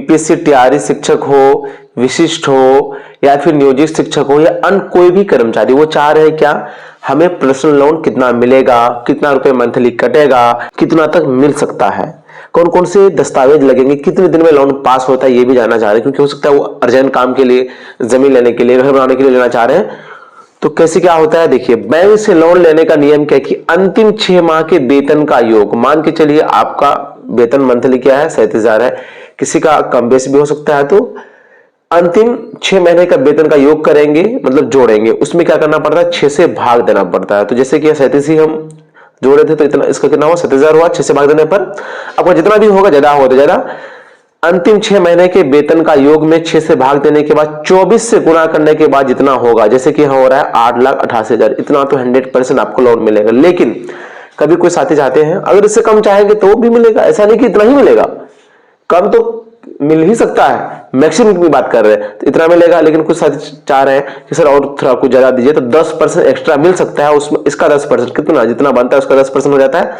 BPSC TRE शिक्षक हो, विशिष्ट हो या फिर नियोजित शिक्षक हो या अन्य कोई भी कर्मचारी, वो चाह रहे हैं क्या, हमें पर्सनल लोन कितना मिलेगा, कितना रुपए मंथली कटेगा, कितना तक मिल सकता है, कौन कौन से दस्तावेज लगेंगे, कितने दिन में लोन पास होता है, ये भी जानना चाह रहे हैं। क्योंकि हो सकता है वो अर्जेंट काम के लिए, जमीन लेने के लिए, घर बनाने के लिए लेना चाह रहे हैं। तो कैसे क्या होता है, देखिए बैंक से लोन लेने का नियम क्या है कि अंतिम 6 माह के वेतन का योग, मान के चलिए आपका वेतन मंथली क्या है 37,000 है, किसी का कम बेसी भी हो सकता है, तो अंतिम 6 महीने का वेतन का योग करेंगे, मतलब जोड़ेंगे, उसमें क्या करना पड़ता है, 6 से भाग देना पड़ता है। तो जैसे कि 37 ही हम जोड़े थे तो इतना, इसका कितना हुआ 37,000 हुआ, 6 से भाग देने पर आपका जितना भी होगा, ज्यादा होगा तो ज्यादा, अंतिम 6 महीने के वेतन का योग में 6 से भाग देने के बाद 24 से गुणा करने के बाद जितना होगा, जैसे कि हो रहा है 8,88,000, इतना तो 100% आपको लोन मिलेगा। लेकिन कभी कोई साथी चाहते हैं अगर इससे कम चाहेंगे तो भी मिलेगा, ऐसा नहीं कि इतना ही मिलेगा, कम तो मिल ही सकता है, मैक्सिमम की बात कर रहे हैं तो इतना मिलेगा। लेकिन कुछ साथी चाह रहे हैं कि सर और थोड़ा कुछ ज्यादा दीजिए, तो 10% एक्स्ट्रा मिल सकता है, उसमें इसका 10% कितना, जितना बनता है उसका 10% हो जाता है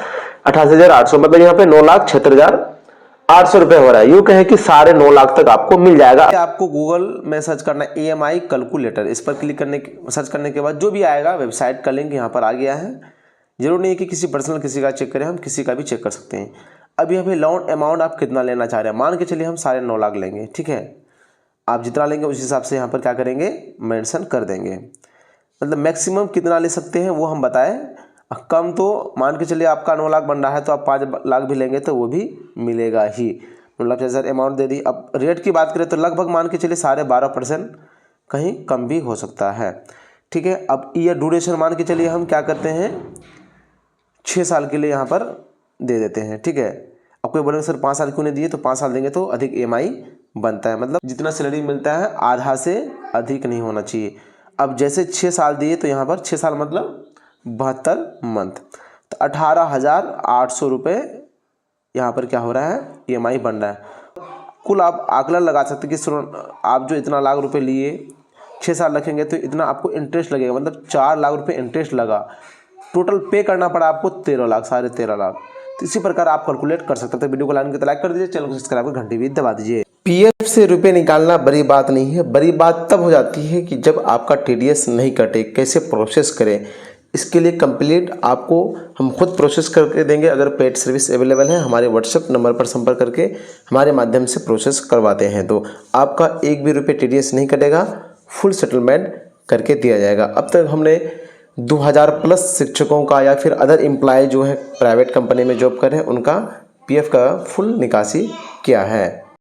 28,800, मतलब यहाँ पे 9,76,800 रुपए हो रहा है। यूं कहे कि 9.5 लाख तक आपको मिल जाएगा। आपको गूगल में सर्च करना है EMI कैलकुलेटर, इस पर क्लिक करने सर्च करने के बाद जो भी आएगा, वेबसाइट का लिंक यहाँ पर आ गया है। जरूर नहीं है कि किसी पर्सनल किसी का चेक करें, हम किसी का भी चेक कर सकते हैं। अभी हमें लोन अमाउंट आप कितना लेना चाह रहे हैं, मान के चलिए हम 9.5 लाख लेंगे, ठीक है। आप जितना लेंगे उस हिसाब से यहाँ पर क्या करेंगे, मेंशन कर देंगे। मतलब मैक्सिमम कितना ले सकते हैं वो हम बताएं, कम तो मान के चलिए आपका 9 लाख बन रहा है तो आप 5 लाख भी लेंगे तो वो भी मिलेगा ही, मतलब जैसे अमाउंट दे दी। अब रेट की बात करें तो लगभग मान के चलिए 12.5%, कहीं कम भी हो सकता है, ठीक है। अब ईयर ड्यूरेशन मान के चलिए हम क्या करते हैं, 6 साल के लिए यहाँ पर दे देते हैं, ठीक है। अब कोई बोलेंगे सर 5 साल क्यों नहीं दिए, तो 5 साल देंगे तो अधिक EMI बनता है, मतलब जितना सैलरी मिलता है आधा से अधिक नहीं होना चाहिए। अब जैसे 6 साल दिए तो यहाँ पर 6 साल मतलब 72 मंथ, तो 18,800 रुपये यहाँ पर क्या हो रहा है, EMI बन रहा है। कुल आप आकलन लगा सकते हैं कि आप जो इतना लाख रुपए लिए 6 साल रखेंगे तो इतना आपको इंटरेस्ट लगेगा, मतलब 4 लाख रुपए इंटरेस्ट लगा, टोटल पे करना पड़ा आपको 13 लाख, 13.5 लाख। तो इसी प्रकार आप कैलकुलेट कर सकते हैं। तो वीडियो को लाइन के लाइक कर दीजिए, चैनल को सब्सक्राइब कर घंटी भी दबा दीजिए। PF से रुपए निकालना बड़ी बात नहीं है, बड़ी बात तब हो जाती है कि जब आपका TDS नहीं कटे, कैसे प्रोसेस करें। इसके लिए कंप्लीट आपको हम खुद प्रोसेस करके देंगे। अगर पेड सर्विस अवेलेबल है, हमारे व्हाट्सएप नंबर पर संपर्क करके हमारे माध्यम से प्रोसेस करवाते हैं, तो आपका एक भी रुपये TDS नहीं कटेगा, फुल सेटलमेंट करके दिया जाएगा। अब तक हमने 2000 प्लस शिक्षकों का या फिर अदर एम्प्लॉय जो है प्राइवेट कंपनी में जॉब कर रहे हैं, उनका PF का फुल निकासी किया है।